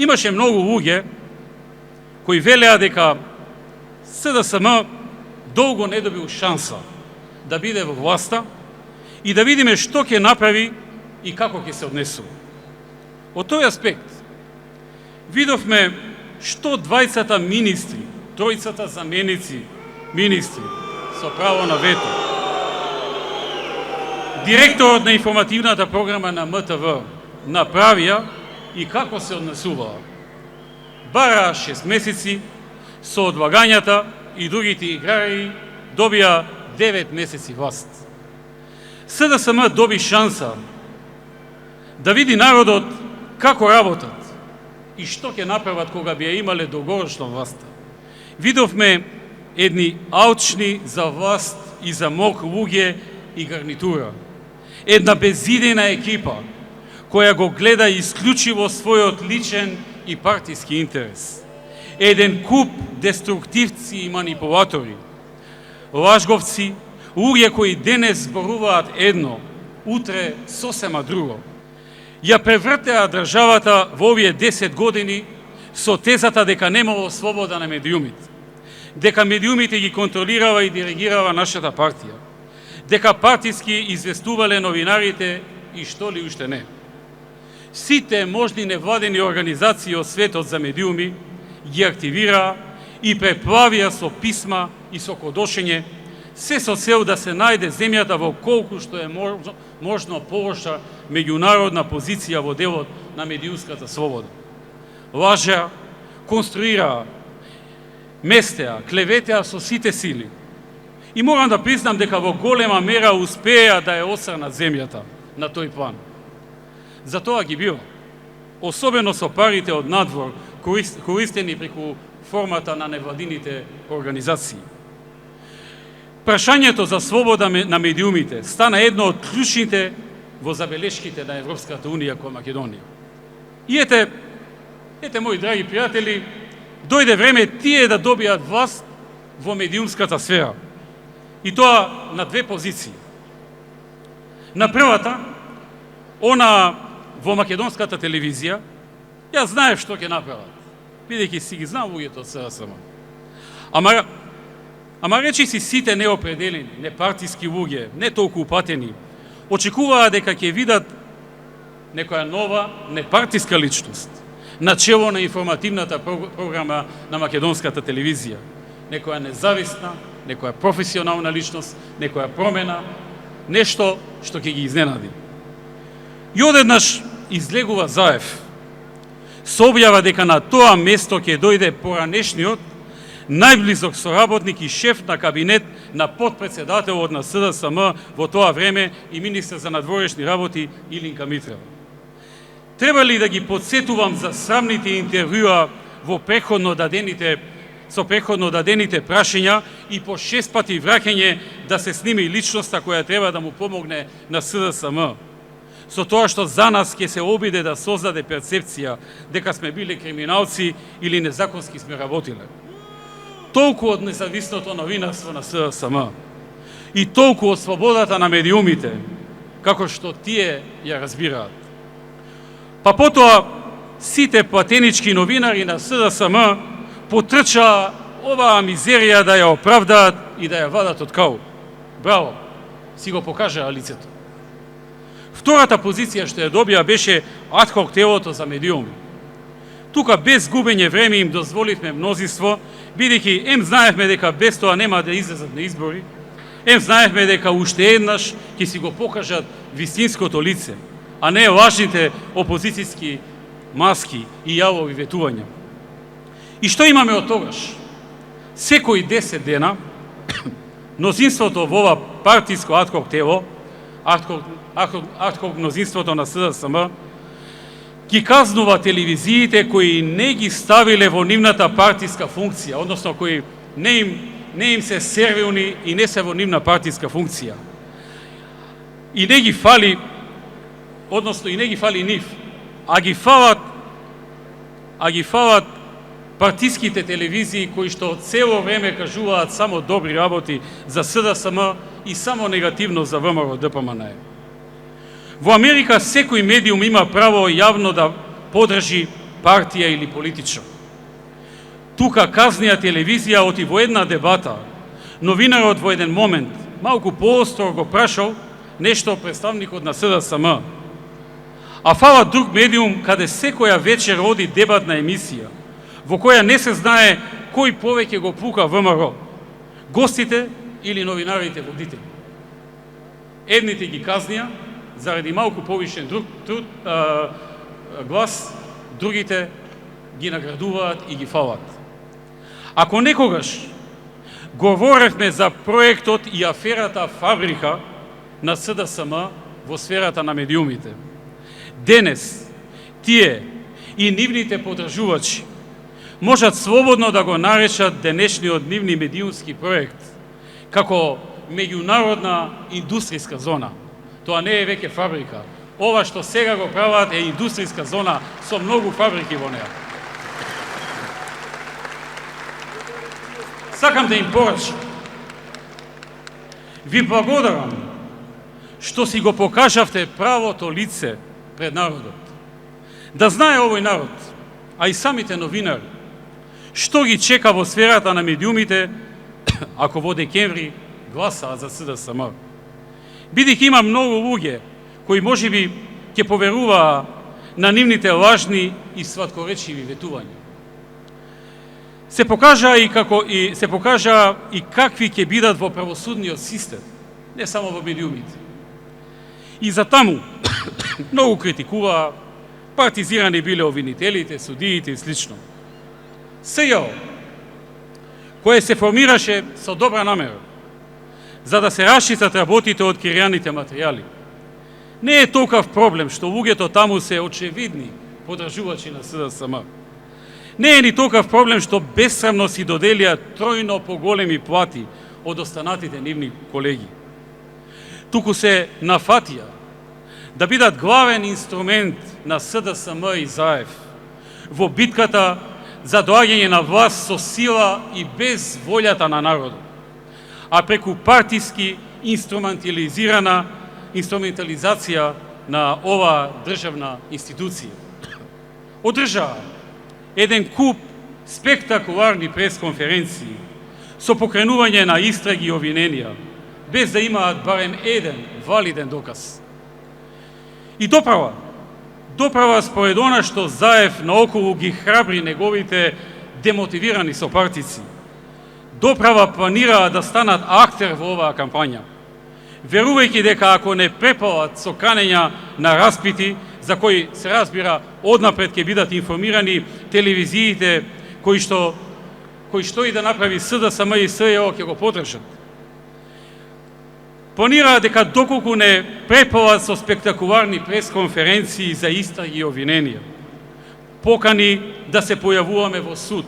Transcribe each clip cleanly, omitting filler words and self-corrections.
Имаше многу луѓе кои велеа дека СДСМ долго не добил шанса да биде во власта и да видиме што ќе направи и како ќе се однесува. Од тој аспект видовме што двајцата министри, тројцата заменици министри со право на вето, директорот на информативната програма на МТВ направија и како се однесуваа. Бара 6 месеци, со одлагањата и другите играри добија 9 месеци власт. СДСМ доби шанса да види народот како работат и што ќе направат кога би ја имале долгорочна власт. Видовме едни алчни за власт и за мок луѓе и гарнитура. Една безидејна екипа која го гледа исклучиво својот личен и партиски интерес. Еден куп деструктивци и манипулатори, лажговци, луѓе кои денес зборуваат едно, утре сосема друго. Ја превртеа државата во овие 10 години со тезата дека немало слобода на медиумите, дека медиумите ги контролирава и диригирава нашата партија, дека партиски известувале новинарите и што ли уште не. Сите можни невладени организации од светот за медиуми ги активираа и преплавија со писма и со кодошење, се со цел да се најде земјата во колку што е можно полоша меѓународна позиција во делот на медиумската слобода. Лажеа, конструираа, местеа, клеветеа со сите сили. И морам да признам дека во голема мера успеа да ја осрнат земјата на тој план. Затоа ги бива, особено со парите од надвор, користени преку формата на невладините организации. Прашањето за слобода на медиумите стана едно од клучните во забелешките на Европската Унија кон Македонија. И ете, мои драги пријатели, дојде време тие да добијат власт во медиумската сфера. И тоа на две позиции. На првата, она во македонската телевизија, ја знаев што ќе направат, бидејќи си ги знам луѓето од СДСМ. Ама речи си сите неопределени, непартиски луѓе, не толку упатени, очекуваа дека ќе видат некоја нова непартиска личност на чело на информативната програма на македонската телевизија. Некоја независна, некоја професионална личност, некоја промена, нешто што ќе ги изненади. И одеднаш излегува Заев, со објава дека на тоа место ќе дојде поранешниот, најблизок соработник и шеф на кабинет на потпредседателот на СДСМ во тоа време и министер за надворешни работи Илинка Митрева. Треба ли да ги подсетувам за срамните интервјуа во претходно дадените прашања и по 6 пати враќање да се сними личноста која треба да му помогне на СДСМ, со тоа што за нас ќе се обиде да создаде перцепција дека сме биле криминалци или незаконски сме работиле. Толку од независното новинарство на СДСМ и толку од слободата на медиумите, како што тие ја разбираат. Па потоа, сите платенички новинари на СДСМ потрчаа оваа мизерија да ја оправдаат и да ја вадат од кау. Браво, си го покажаа лицето. Втората позиција што ја добија беше адхок телото за медиуми. Тука без губење време им дозволивме мнозинство, бидејќи ем знаевме дека без тоа нема да излезат на избори, ем знаевме дека уште еднаш ќе си го покажат вистинското лице, а не лажните опозицијски маски и јавови ветувања. И што имаме од тогаш? Секој 10 дена, мнозинството во ова партиско адхок тело, адхок мнозинството на СДСМ, ги казнува телевизиите кои не ги ставиле во нивната партиска функција, односно кои не им се сервилни и не се во нивна партиска функција. И не ги фали, односно и не ги фали нив, а ги фалат партиските телевизии кои што цело време кажуваат само добри работи за СДСМ и само негативно за ВМРО ДПМН. Во Америка секој медиум има право јавно да подржи партија или политичар. Тука казнија телевизија оти во една дебата, новинарот во еден момент малку поостро го прашал нешто представникот на СДСМ, а фала друг медиум каде секоја вечер оди дебатна емисија, во која не се знае кој повеќе го пука ВМРО, гостите или новинарите водители. Едните ги казнија заради малку повишен глас, другите ги наградуваат и ги фалат. Ако некогаш говоревме за проектот и аферата Фабрика на СДСМ во сферата на медиумите, денес тие и нивните подржувачи можат слободно да го наречат денешниот нивни медиумски проект како меѓународна индустријска зона. Тоа не е веќе фабрика. Ова што сега го прават е индустријска зона со многу фабрики во неа. Сакам да им порачам. Ви благодарам што си го покажавте правото лице пред народот. Да знае овој народ, а и самите новинари, што ги чека во сферата на медиумите ако во декември гласаат за СДСМ. Бидејќи има многу луѓе кои можеби ќе поверуваа на нивните лажни и сваткоречиви ветувања. Се покажа и какви ќе бидат во правосудниот систем, не само во медиумите. И за таму многу критикуваа, партизирани биле обвинителите, судиите и слично. СЈО, кое се формираше со добра намера, за да се расчистат работите од креираните материјали. Не е толков проблем што луѓето таму се очевидни подржувачи на СДСМ. Не е ни толков проблем што бесрамно си доделија тројно поголеми плати од останатите нивни колеги. Туку се нафатија да бидат главен инструмент на СДСМ и ЗАЕФ во битката за доаѓање на власт со сила и без волјата на народот, а преку партиски инструментализација на ова државна институција. Одржаа еден куп спектакуларни пресконференции со покренување на истраги и обвиненија, без да имаат барем еден валиден доказ. И доправа според она што ЗАЕФ наоколу ги храбри неговите демотивирани сопартици. Доправа планираа да станат актер во оваа кампања, верувајќи дека ако не препалат со канења на распити, за кои се разбира однапред ќе бидат информирани телевизиите кои што и да направи СДСМ и СЈО ќе го подржат. Планираа дека доколку не препалат со спектакуларни пресконференции за истраги и обвиненија, покани да се појавуваме во суд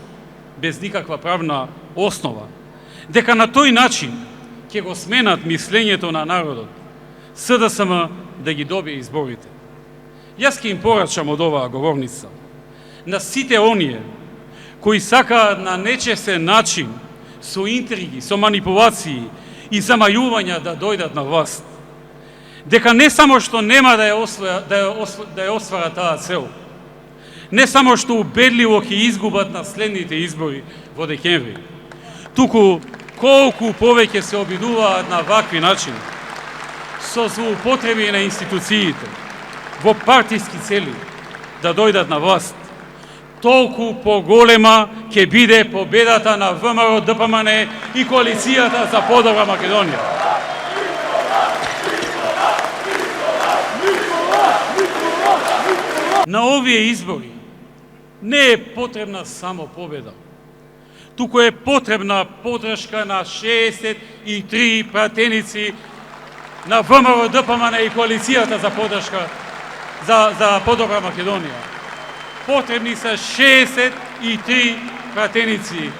без никаква правна основа, дека на тој начин ќе го сменат мислењето на народот, СДСМ да ги добие изборите. Јас ќе им порачам од оваа говорница на сите оние кои сакаат на нечестен начин, со интриги, со манипулации и замајувања да дојдат на власт, дека не само што нема да ја освара таа цел, не само што убедливо ќе изгубат на следните избори во декември, туку колку повеќе се обидуваат на вакви начини, со злоупотреби на институциите, во партиски цели да дојдат на власт, толку поголема ќе биде победата на ВМРО ДПМН и коалицијата за подобра Македонија. На овие избори не е потребна само победа, туку е потребна подршка на 63 пратеници на ВМРО ДПМН и коалицијата за подршка за подобра Македонија. Потребни се 63 пратеници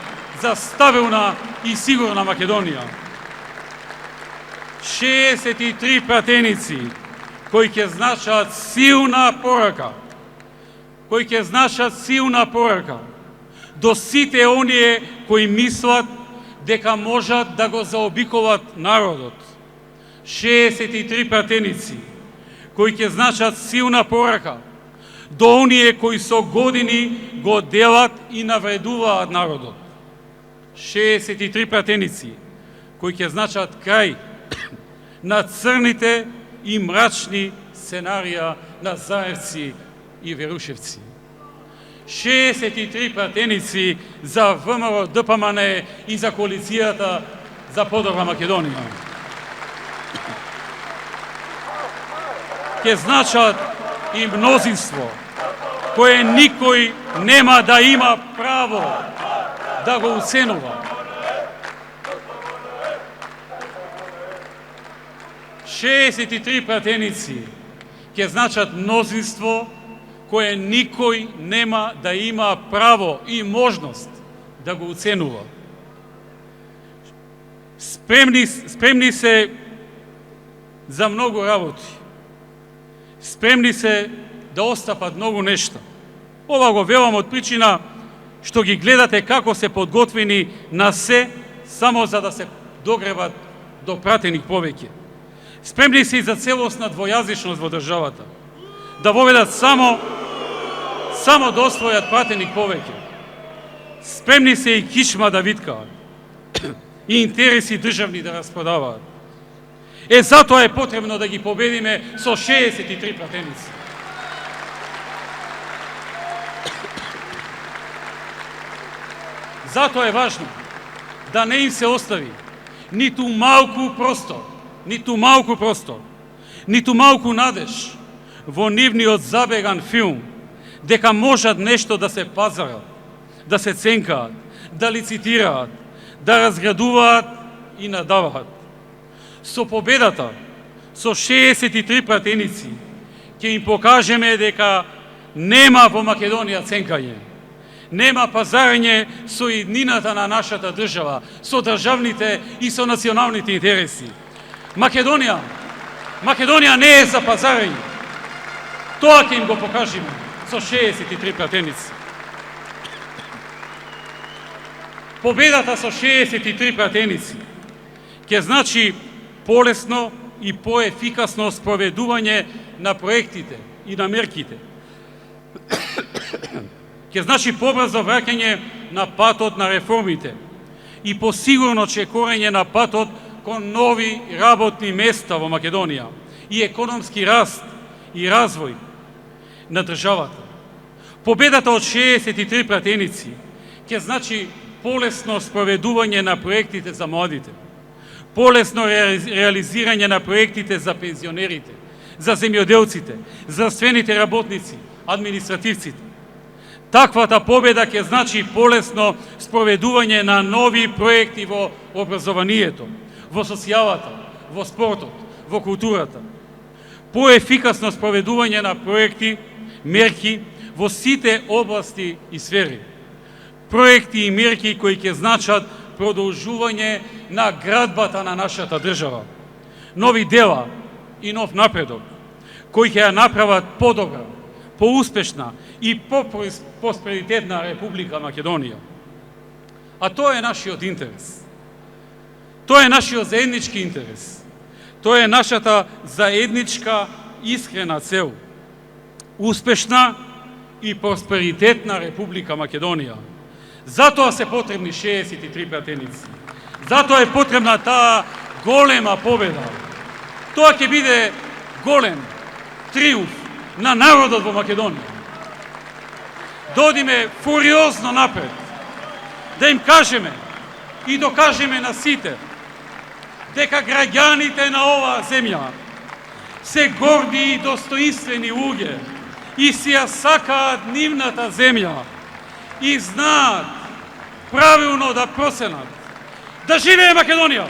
за стабилна и сигурна Македонија. 63 пратеници кои ќе значат силна порака, до сите оние кои мислат дека можат да го заобиколат народот. 63 пратеници кои ќе значат силна порака до оние кои со години го делат и навредуваат народот. 63 пратеници, кои ќе значат крај на црните и мрачни сценарија на Заевци и Верушевци. 63 пратеници за ВМРО ДПМН и за коалицијата за подобра Македонија. Ќе значат и мнозинство кое никој нема да има право да го уценува. 63 пратеници ќе значат мнозинство кое никој нема да има право и можност да го уценува. Спремни се за многу работи. Спремни се да остапат многу нешта. Ова го велам од причина што ги гледате како се подготвени на се само за да се догребат до пратеник повеќе. Спремни се и за целосна двојазичност во државата. Да воведат само да освојат пратеник повеќе. Спремни се и кичма да виткаат. И интереси државни да распродаваат. Затоа е потребно да ги победиме со 63 пратеници. Затоа е важно да не им се остави ниту малку простор, ниту малку надеж во нивниот забеган филм, дека можат нешто да се пазарат, да се ценкаат, да лицитираат, да разградуваат и надаваат. Со победата, со 63 пратеници, ќе им покажеме дека нема во Македонија ценкање, нема пазарање со иднината на нашата држава, со државните и со националните интереси. Македонија не е за пазарање. Тоа ќе им го покажеме со 63 пратеници. Победата со 63 пратеници ќе значи полесно и поефикасно спроведување на проектите и на мерките. Ќе значи побрзо враќање на патот на реформите и посигурно чекорање на патот кон нови работни места во Македонија и економски раст и развој на државата. Победата од 63 пратеници ќе значи полесно спроведување на проектите за младите, полесно реализирање на проектите за пензионерите, за земјоделците, здравствените работници, административците. Таквата победа ќе значи полесно спроведување на нови проекти во образованието, во социјалата, во спортот, во културата. Поефикасно спроведување на проекти, мерки во сите области и сфери. Проекти и мерки кои ќе значат продолжување на градбата на нашата држава. Нови дела и нов напредок, кои ќе ја направат подобра, поуспешна и попросперитетна Република Македонија. А тоа е нашиот интерес. Тоа е нашиот заеднички интерес. Тоа е нашата заедничка искрена цел. Успешна и просперитетна Република Македонија. Затоа се потребни 63 пратеници. Затоа е потребна таа голема победа. Тоа ќе биде голем триумф на народот во Македонија. Додиме фуриозно напред, да им кажеме и докажеме на сите дека граѓаните на оваа земја се горди и достоинствени луѓе и си ја сакаат нивната земја и знаат правилно да проценат. Да живее Македонија!